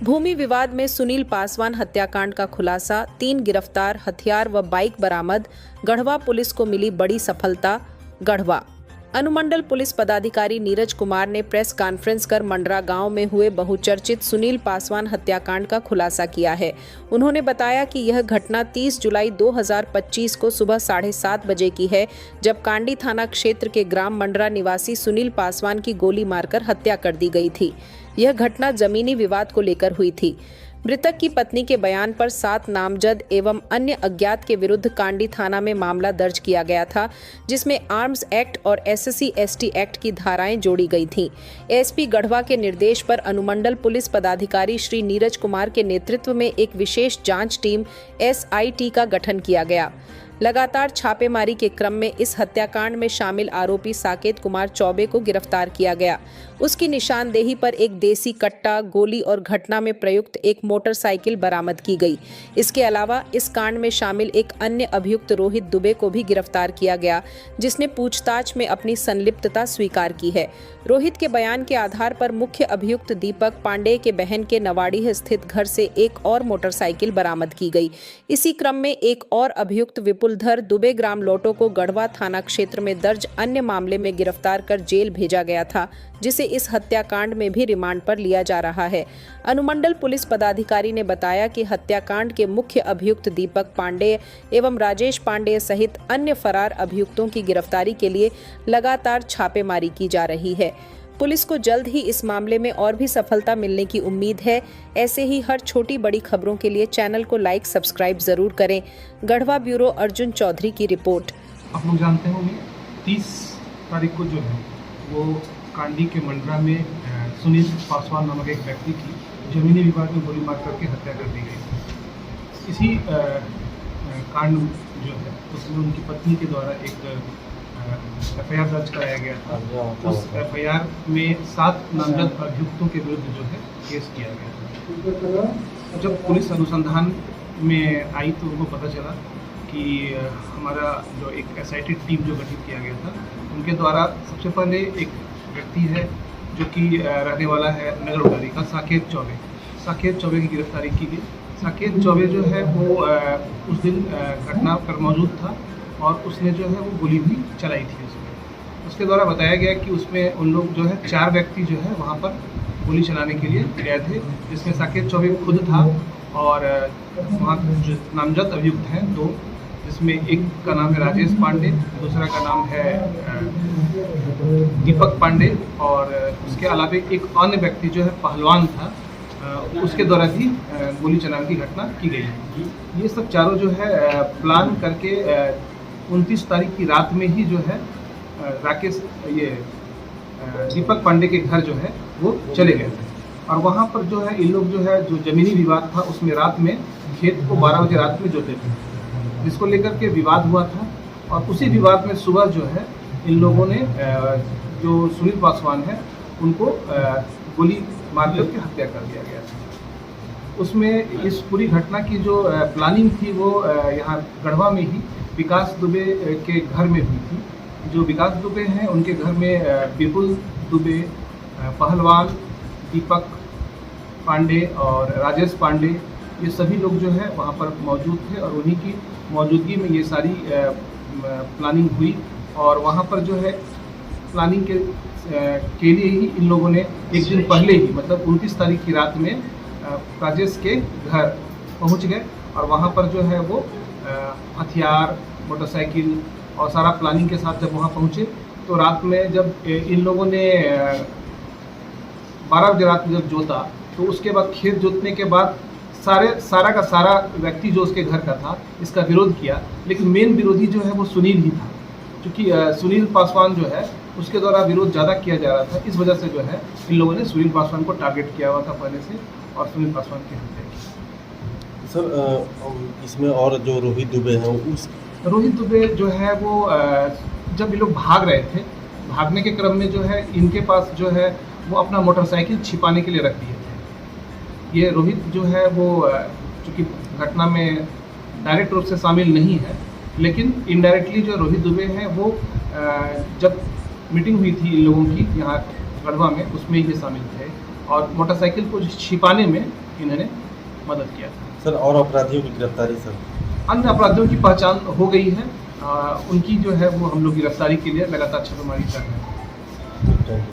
भूमि विवाद में सुनील पासवान हत्याकांड का खुलासा, 3 गिरफ्तार, हथियार व बाइक बरामद। गढ़वा पुलिस को मिली बड़ी सफलता। गढ़वा अनुमंडल पुलिस पदाधिकारी नीरज कुमार ने प्रेस कॉन्फ्रेंस कर मंडरा गांव में हुए बहुचर्चित सुनील पासवान हत्याकांड का खुलासा किया है। उन्होंने बताया कि यह घटना 30 जुलाई 2025 को सुबह 7:30 बजे की है, जब कांडी थाना क्षेत्र के ग्राम मंडरा निवासी सुनील पासवान की गोली मारकर हत्या कर दी गई थी। यह घटना जमीनी विवाद को लेकर हुई थी। मृतक की पत्नी के बयान पर 7 नामजद एवं अन्य अज्ञात के विरुद्ध कांडी थाना में मामला दर्ज किया गया था, जिसमें आर्म्स एक्ट और SC/ST एक्ट की धाराएं जोड़ी गई थीं। एसपी गढ़वा के निर्देश पर अनुमंडल पुलिस पदाधिकारी श्री नीरज कुमार के नेतृत्व में एक विशेष जांच टीम SIT का गठन किया गया। लगातार छापेमारी के क्रम में इस हत्याकांड में शामिल आरोपी साकेत कुमार चौबे को गिरफ्तार किया गया। उसकी निशानदेही पर एक देसी कट्टा, गोली और घटना में प्रयुक्त एक मोटरसाइकिल बरामद की गई। इसके अलावा इस कांड में शामिल एक अन्य अभियुक्त रोहित दुबे को भी गिरफ्तार किया गया, जिसने पूछताछ में अपनी संलिप्तता स्वीकार की है। रोहित के बयान के आधार पर मुख्य अभियुक्त दीपक पांडेय के बहन के नवाड़ी स्थित घर से एक और मोटरसाइकिल बरामद की गई। इसी क्रम में एक और अभियुक्त विपुलधर दुबे ग्राम लोटो को गढ़वा थाना क्षेत्र में दर्ज अन्य मामले में गिरफ्तार कर जेल भेजा गया था, जिसे इस हत्याकांड में भी रिमांड पर लिया जा रहा है। अनुमंडल पुलिस पदाधिकारी ने बताया कि हत्याकांड के मुख्य अभियुक्त दीपक पांडेय एवं राजेश पांडेय सहित अन्य फरार अभियुक्तों की गिरफ्तारी के लिए लगातार छापेमारी की जा रही है। पुलिस को जल्द ही इस मामले में और भी सफलता मिलने की उम्मीद है। ऐसे ही हर छोटी बड़ी खबरों के लिए चैनल को लाइक, सब्सक्राइब जरूर करें। गढ़वा ब्यूरो अर्जुन चौधरी की रिपोर्ट। आप लोग जानते होंगे 30 तारीख को जो है वो कांडी के मंडरा में सुनील पासवान नामक एक व्यक्ति की जमीनी विवाद में गोली मार करके हत्या कर दी गई। इसी कांड जो है उसमें उनकी पत्नी के द्वारा एक FIR दर्ज कराया गया था। उस FIR में 7 नामजद अभियुक्तों के विरुद्ध जो है केस किया गया था। जब पुलिस अनुसंधान में आई तो उनको पता चला कि हमारा जो एक SIT टीम जो गठित किया गया था, उनके द्वारा सबसे पहले एक व्यक्ति है जो कि रहने वाला है नगर उडारी का, साकेत चौबे की गिरफ्तारी की गई। साकेत चौबे जो है वो उस दिन घटना पर मौजूद था और उसने जो है वो गोली भी चलाई थी। उसके द्वारा बताया गया कि उसमें उन लोग जो है 4 व्यक्ति जो है वहाँ पर गोली चलाने के लिए गए थे, जिसमें साकेत चौबे खुद था और वहाँ जो नामजद अभियुक्त हैं 2, जिसमें एक का नाम है राजेश पांडे, दूसरा का नाम है दीपक पांडे और उसके अलावा एक अन्य व्यक्ति जो है पहलवान था, उसके द्वारा भी गोली चलाने की घटना की गई। ये सब चारों जो है प्लान करके 29 तारीख की रात में ही जो है दीपक पांडे के घर जो है वो चले गए थे और वहाँ पर जो है इन लोग जो है जो जमीनी विवाद था उसमें रात में खेत को 12 बजे रात में जोते थे, जिसको लेकर के विवाद हुआ था। और उसी विवाद में सुबह जो है इन लोगों ने जो सुनील पासवान है उनको गोली मार करके हत्या कर दिया गया था। उसमें इस पूरी घटना की जो प्लानिंग थी वो यहाँ गढ़वा में ही विकास दुबे के घर में हुई थी। जो विकास दुबे हैं उनके घर में विपुल दुबे, पहलवान, दीपक पांडे और राजेश पांडे, ये सभी लोग जो है वहाँ पर मौजूद थे और उन्हीं की मौजूदगी में ये सारी प्लानिंग हुई। और वहाँ पर जो है प्लानिंग के लिए ही इन लोगों ने एक दिन पहले ही मतलब 29 तारीख की रात में राजेश के घर पहुँच गए और वहाँ पर जो है वो हथियार, मोटरसाइकिल और सारा प्लानिंग के साथ जब वहाँ पहुँचे तो रात में जब इन लोगों ने 12 बजे रात में जब जोता तो उसके बाद खेत जोतने के बाद सारा का सारा व्यक्ति जो उसके घर का था इसका विरोध किया, लेकिन मेन विरोधी जो है वो सुनील ही था, क्योंकि सुनील पासवान जो है उसके द्वारा विरोध ज़्यादा किया जा रहा था। इस वजह से जो है इन लोगों ने सुनील पासवान को टारगेट किया हुआ था पहले से और सुनील पासवान की हत्या की। सर इसमें और जो रोहित दुबे हैं उस रोहित दुबे जो है वो जब ये लोग भाग रहे थे, भागने के क्रम में जो है इनके पास जो है वो अपना मोटरसाइकिल छिपाने के लिए रख दिए थे। ये रोहित जो है वो चूँकि घटना में डायरेक्ट रूप से शामिल नहीं है, लेकिन इनडायरेक्टली जो रोहित दुबे हैं वो जब मीटिंग हुई थी इन लोगों की यहाँ गढ़वा में, उसमें ये शामिल थे और मोटरसाइकिल को छिपाने में इन्होंने मदद किया था। सर और अपराधियों की गिरफ्तारी सर? अन्य अपराधियों की पहचान हो गई है। उनकी जो है वो हम लोग गिरफ्तारी के लिए लगातार छापेमारी कर रहे हैं।